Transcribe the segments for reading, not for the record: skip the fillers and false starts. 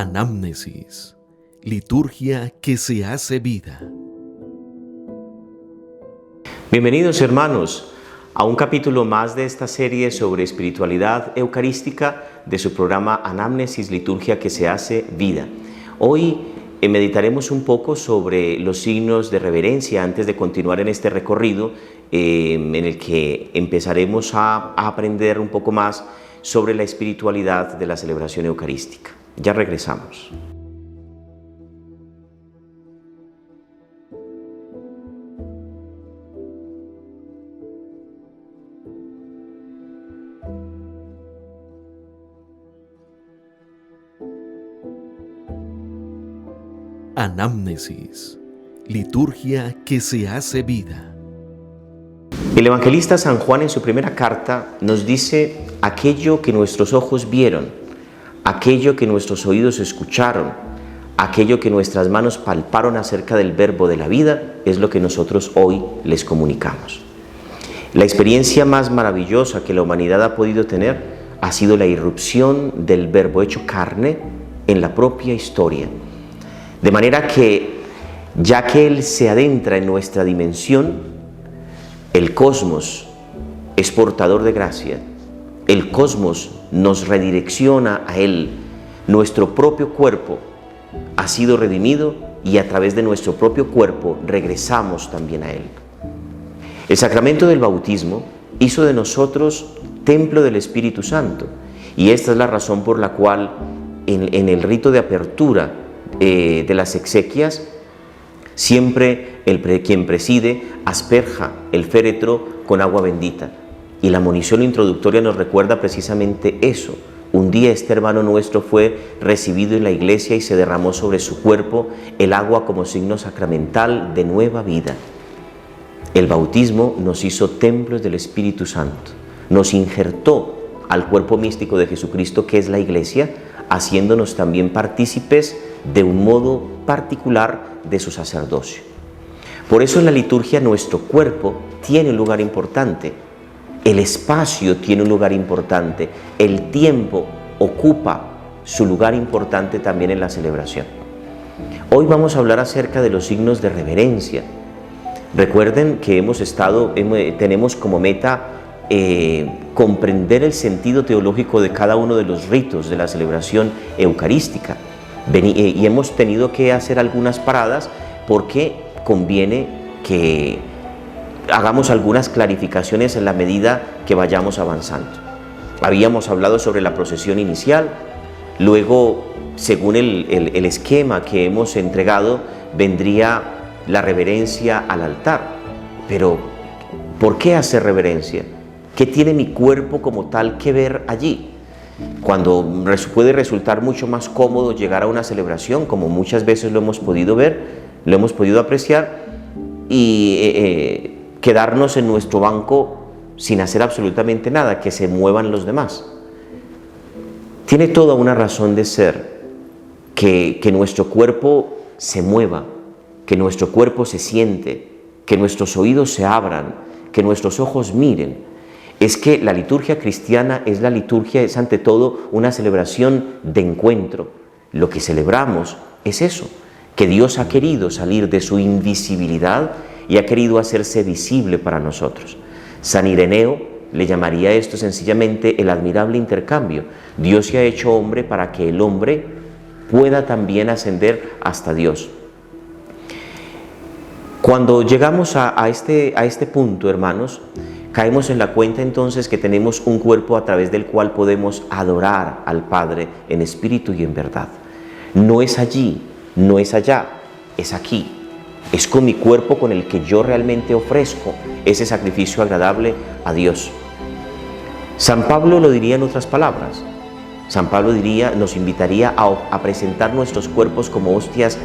Anamnesis, liturgia que se hace vida. Bienvenidos, hermanos, a un capítulo más de esta serie sobre espiritualidad eucarística de su programa Anamnesis, liturgia que se hace vida. Hoy meditaremos un poco sobre los signos de reverencia antes de continuar en este recorrido en el que empezaremos a aprender un poco más sobre la espiritualidad de la celebración eucarística. Ya regresamos. Anamnesis, liturgia que se hace vida. El evangelista San Juan en su primera carta nos dice: aquello que nuestros ojos vieron, aquello que nuestros oídos escucharon, aquello que nuestras manos palparon acerca del verbo de la vida, es lo que nosotros hoy les comunicamos. La experiencia más maravillosa que la humanidad ha podido tener ha sido la irrupción del verbo hecho carne en la propia historia. De manera que, ya que Él se adentra en nuestra dimensión, el cosmos es portador de gracia, el cosmos nos redirecciona a Él, nuestro propio cuerpo ha sido redimido y a través de nuestro propio cuerpo regresamos también a Él. El sacramento del bautismo hizo de nosotros templo del Espíritu Santo, y esta es la razón por la cual en el rito de apertura de las exequias, siempre quien preside asperja el féretro con agua bendita, y la monición introductoria nos recuerda precisamente eso. Un día este hermano nuestro fue recibido en la iglesia y se derramó sobre su cuerpo el agua como signo sacramental de nueva vida. El bautismo nos hizo templos del Espíritu Santo, nos injertó al cuerpo místico de Jesucristo, que es la iglesia, haciéndonos también partícipes de un modo particular de su sacerdocio. Por eso en la liturgia nuestro cuerpo tiene un lugar importante, el espacio tiene un lugar importante, el tiempo ocupa su lugar importante también en la celebración. Hoy vamos a hablar acerca de los signos de reverencia. Recuerden que tenemos como meta comprender el sentido teológico de cada uno de los ritos de la celebración eucarística. Y hemos tenido que hacer algunas paradas porque conviene que hagamos algunas clarificaciones en la medida que vayamos avanzando. Habíamos hablado sobre la procesión inicial, luego, según el esquema que hemos entregado, vendría la reverencia al altar. Pero, ¿por qué hacer reverencia? ¿Qué tiene mi cuerpo como tal que ver allí? Cuando puede resultar mucho más cómodo llegar a una celebración, como muchas veces lo hemos podido ver, lo hemos podido apreciar, y quedarnos en nuestro banco sin hacer absolutamente nada, que se muevan los demás. Tiene toda una razón de ser que nuestro cuerpo se mueva, que nuestro cuerpo se siente, que nuestros oídos se abran, que nuestros ojos miren. Es que la liturgia cristiana es ante todo una celebración de encuentro. Lo que celebramos es eso, que Dios ha querido salir de su invisibilidad y ha querido hacerse visible para nosotros. San Ireneo le llamaría esto sencillamente el admirable intercambio. Dios se ha hecho hombre para que el hombre pueda también ascender hasta Dios. Cuando llegamos a este punto, hermanos, caemos en la cuenta entonces que tenemos un cuerpo a través del cual podemos adorar al Padre en espíritu y en verdad. No es allí, no es allá, es aquí. Es con mi cuerpo con el que yo realmente ofrezco ese sacrificio agradable a Dios. San Pablo lo diría en otras palabras. San Pablo nos invitaría a presentar nuestros cuerpos como hostias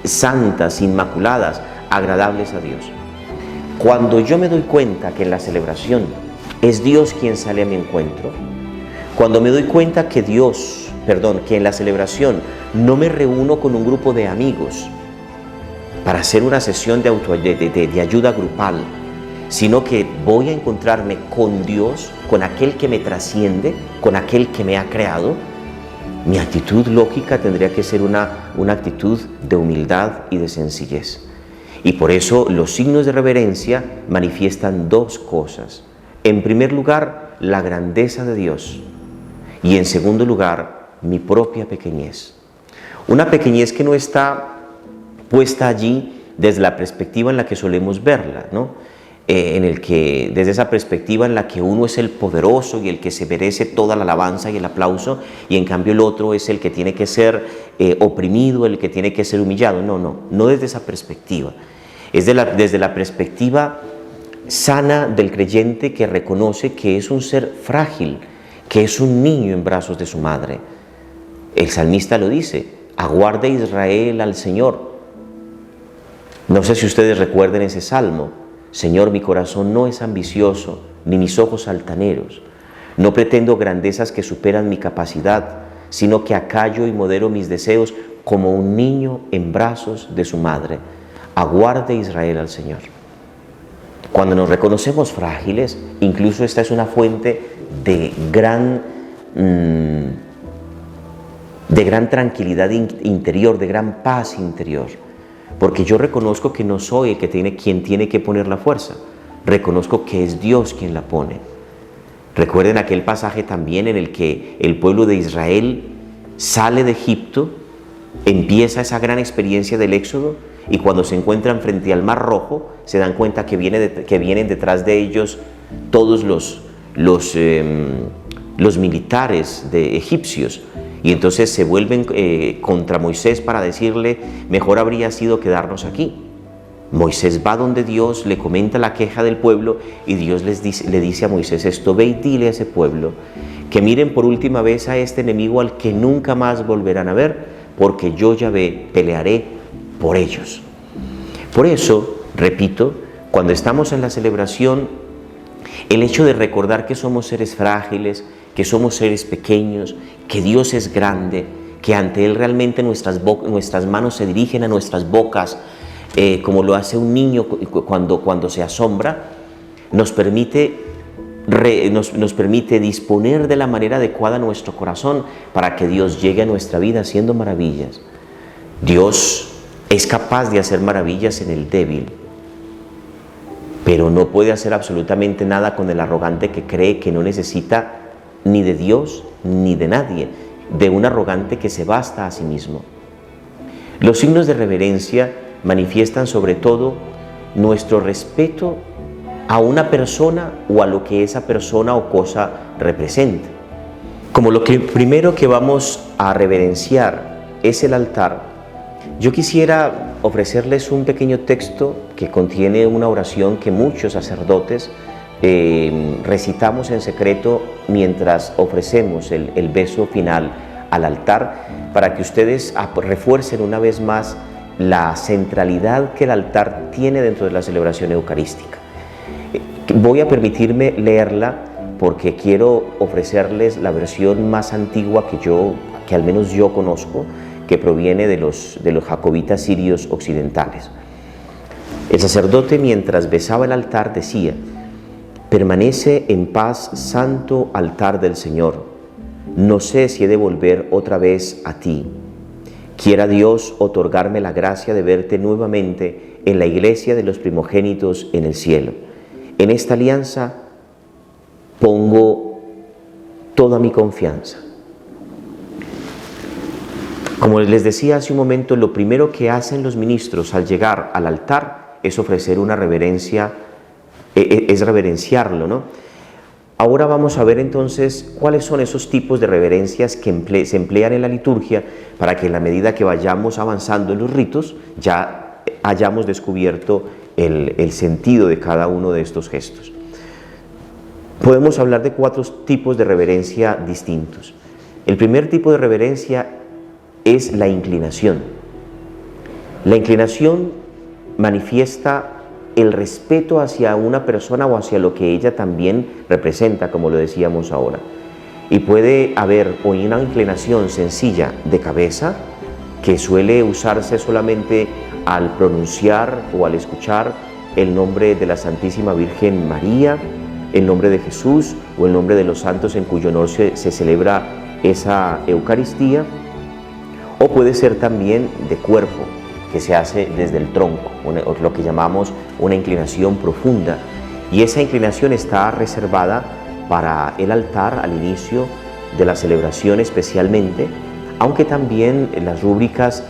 santas, inmaculadas, agradables a Dios. Cuando yo me doy cuenta que en la celebración es Dios quien sale a mi encuentro, cuando me doy cuenta que en la celebración no me reúno con un grupo de amigos para hacer una sesión de ayuda grupal, sino que voy a encontrarme con Dios, con aquel que me trasciende, con aquel que me ha creado, Mi actitud lógica tendría que ser una actitud de humildad y de sencillez. Y por eso los signos de reverencia manifiestan dos cosas. En primer lugar, la grandeza de Dios. Y en segundo lugar, mi propia pequeñez. Una pequeñez que no está puesta allí desde la perspectiva en la que solemos verla, ¿no? Desde esa perspectiva en la que uno es el poderoso y el que se merece toda la alabanza y el aplauso, y en cambio el otro es el que tiene que ser oprimido, el que tiene que ser humillado. No desde esa perspectiva. Es desde la perspectiva sana del creyente que reconoce que es un ser frágil, que es un niño en brazos de su madre. El salmista lo dice: aguarde Israel al Señor. No sé si ustedes recuerden ese salmo. Señor, mi corazón no es ambicioso, ni mis ojos altaneros. No pretendo grandezas que superan mi capacidad, sino que acallo y modero mis deseos como un niño en brazos de su madre. Aguarde Israel al Señor. Cuando nos reconocemos frágiles, incluso esta es una fuente de gran tranquilidad interior, de gran paz interior. Porque yo reconozco que no soy el que quien tiene que poner la fuerza. Reconozco que es Dios quien la pone. Recuerden aquel pasaje también en el que el pueblo de Israel sale de Egipto, empieza esa gran experiencia del Éxodo, y cuando se encuentran frente al Mar Rojo, se dan cuenta que vienen detrás de ellos todos los militares egipcios. Y entonces se vuelven contra Moisés para decirle: mejor habría sido quedarnos aquí. Moisés va donde Dios, le comenta la queja del pueblo, y Dios le dice a Moisés esto: ve y dile a ese pueblo que miren por última vez a este enemigo al que nunca más volverán a ver, porque yo, Yahvé, pelearé por ellos. Por eso, repito, cuando estamos en la celebración, el hecho de recordar que somos seres frágiles, que somos seres pequeños, que Dios es grande, que ante Él realmente nuestras manos se dirigen a nuestras bocas, como lo hace un niño cuando se asombra, nos permite disponer de la manera adecuada nuestro corazón para que Dios llegue a nuestra vida haciendo maravillas. Dios es capaz de hacer maravillas en el débil, pero no puede hacer absolutamente nada con el arrogante que cree que no necesita ni de Dios ni de nadie, de un arrogante que se basta a sí mismo. Los signos de reverencia manifiestan sobre todo nuestro respeto a una persona o a lo que esa persona o cosa representa. Como lo primero que vamos a reverenciar es el altar, yo quisiera ofrecerles un pequeño texto que contiene una oración que muchos sacerdotes recitamos en secreto mientras ofrecemos el beso final al altar, para que ustedes refuercen una vez más la centralidad que el altar tiene dentro de la celebración eucarística. Voy a permitirme leerla porque quiero ofrecerles la versión más antigua que al menos yo conozco, que proviene de los jacobitas sirios occidentales. El sacerdote, mientras besaba el altar, decía: permanece en paz, santo altar del Señor. No sé si he de volver otra vez a ti. Quiera Dios otorgarme la gracia de verte nuevamente en la iglesia de los primogénitos en el cielo. En esta alianza pongo toda mi confianza. Como les decía hace un momento, lo primero que hacen los ministros al llegar al altar es ofrecer una reverencia, es reverenciarlo, ¿no? Ahora vamos a ver entonces cuáles son esos tipos de reverencias que se emplean en la liturgia, para que en la medida que vayamos avanzando en los ritos ya hayamos descubierto el sentido de cada uno de estos gestos. Podemos hablar de 4 tipos de reverencia distintos. El primer tipo de reverencia es la inclinación. La inclinación manifiesta el respeto hacia una persona o hacia lo que ella también representa, como lo decíamos ahora. Y puede haber una inclinación sencilla de cabeza, que suele usarse solamente al pronunciar o al escuchar el nombre de la Santísima Virgen María, el nombre de Jesús o el nombre de los santos en cuyo honor se celebra esa Eucaristía, o puede ser también de cuerpo, que se hace desde el tronco, lo que llamamos una inclinación profunda, y esa inclinación está reservada para el altar al inicio de la celebración especialmente, aunque también las rúbricas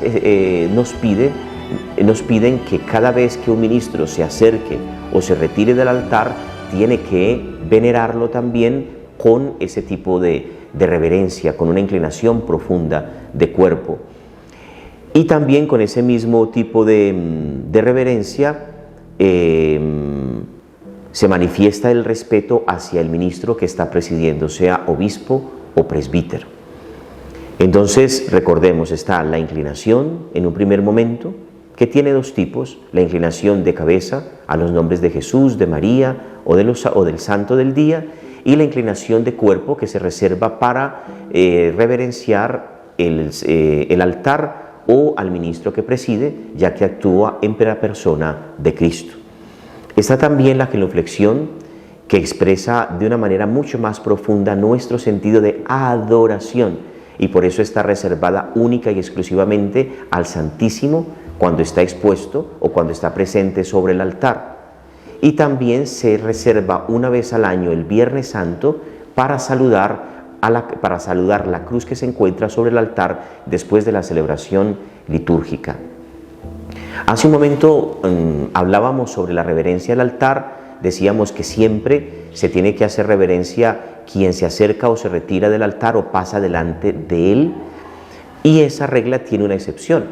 nos piden que cada vez que un ministro se acerque o se retire del altar, tiene que venerarlo también con ese tipo de reverencia, con una inclinación profunda de cuerpo. Y también con ese mismo tipo de reverencia se manifiesta el respeto hacia el ministro que está presidiendo, sea obispo o presbítero. Entonces, recordemos, está la inclinación en un primer momento, que tiene dos tipos: la inclinación de cabeza a los nombres de Jesús, de María o del santo del día, y la inclinación de cuerpo, que se reserva para reverenciar el altar o al ministro que preside, ya que actúa en primera persona de Cristo. Está también la genuflexión, que expresa de una manera mucho más profunda nuestro sentido de adoración, y por eso está reservada única y exclusivamente al Santísimo cuando está expuesto o cuando está presente sobre el altar. Y también se reserva una vez al año, el Viernes Santo, para saludar la cruz que se encuentra sobre el altar después de la celebración litúrgica. Hace un momento hablábamos sobre la reverencia al altar. Decíamos que siempre se tiene que hacer reverencia quien se acerca o se retira del altar o pasa delante de él, y esa regla tiene una excepción,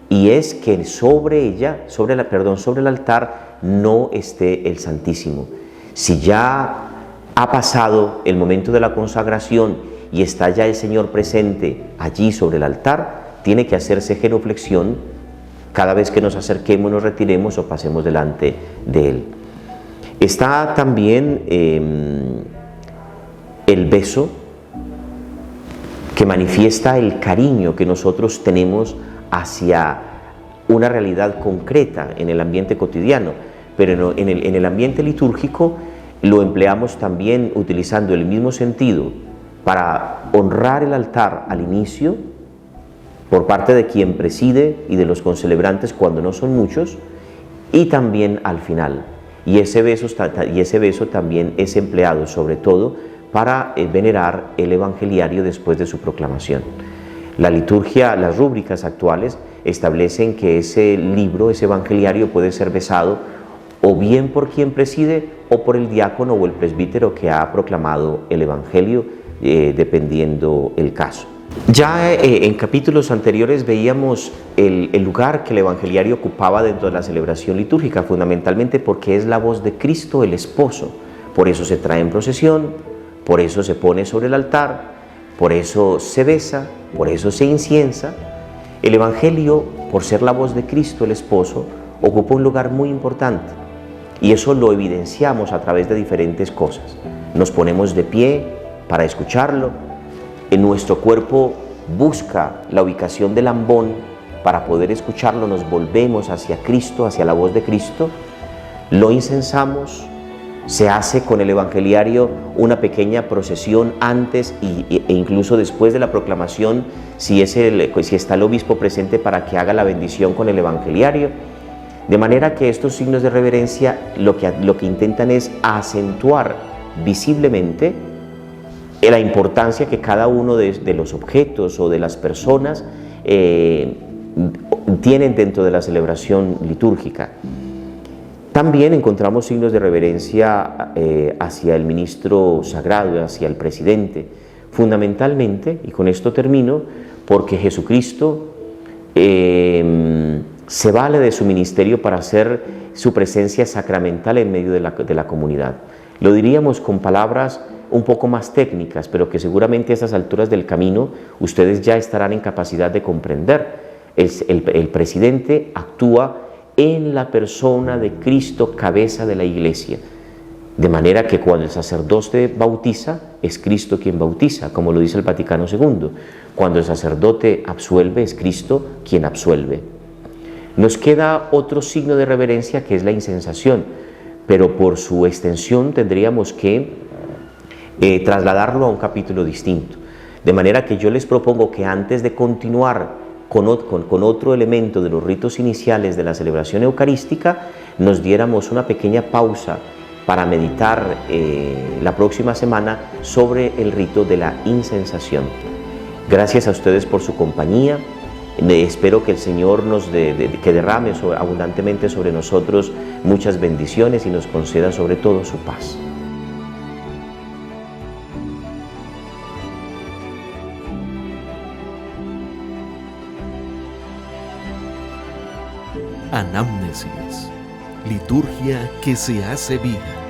y es que sobre el altar no esté el Santísimo. Si ya ha pasado el momento de la consagración y está ya el Señor presente allí sobre el altar, tiene que hacerse genuflexión cada vez que nos acerquemos, nos retiremos o pasemos delante de Él. Está también el beso, que manifiesta el cariño que nosotros tenemos hacia una realidad concreta en el ambiente cotidiano, pero en el ambiente litúrgico lo empleamos también utilizando el mismo sentido para honrar el altar al inicio por parte de quien preside y de los concelebrantes cuando no son muchos, y también al final. Y ese beso también es empleado sobre todo para venerar el evangeliario después de su proclamación. La liturgia, las rúbricas actuales establecen que ese libro, ese evangeliario, puede ser besado o bien por quien preside o por el diácono o el presbítero que ha proclamado el evangelio, dependiendo el caso. Ya en capítulos anteriores veíamos el lugar que el evangeliario ocupaba dentro de la celebración litúrgica, fundamentalmente porque es la voz de Cristo, el esposo. Por eso se trae en procesión, por eso se pone sobre el altar, por eso se besa, por eso se inciensa. El evangelio, por ser la voz de Cristo, el esposo, ocupa un lugar muy importante, y eso lo evidenciamos a través de diferentes cosas. Nos ponemos de pie para escucharlo. En nuestro cuerpo busca la ubicación del ambón para poder escucharlo. Nos volvemos hacia Cristo, hacia la voz de Cristo. Lo incensamos. Se hace con el evangeliario una pequeña procesión antes e incluso después de la proclamación, si está el obispo presente, para que haga la bendición con el evangeliario. De manera que estos signos de reverencia lo que intentan es acentuar visiblemente la importancia que cada uno de los objetos o de las personas tienen dentro de la celebración litúrgica. También encontramos signos de reverencia hacia el ministro sagrado, hacia el presidente, fundamentalmente, y con esto termino, porque Jesucristo se vale de su ministerio para hacer su presencia sacramental en medio de la comunidad. Lo diríamos con palabras un poco más técnicas, pero que seguramente a estas alturas del camino ustedes ya estarán en capacidad de comprender. El presidente actúa en la persona de Cristo, cabeza de la Iglesia, de manera que cuando el sacerdote bautiza, es Cristo quien bautiza, como lo dice el Vaticano II. Cuando el sacerdote absuelve, es Cristo quien absuelve. Nos queda otro signo de reverencia, que es la incensación, pero por su extensión tendríamos que trasladarlo a un capítulo distinto. De manera que yo les propongo que antes de continuar con otro elemento de los ritos iniciales de la celebración eucarística, nos diéramos una pequeña pausa para meditar la próxima semana sobre el rito de la incensación. Gracias a ustedes por su compañía. Espero que el Señor que derrame abundantemente sobre nosotros muchas bendiciones y nos conceda sobre todo su paz. Anamnesis, liturgia que se hace vida.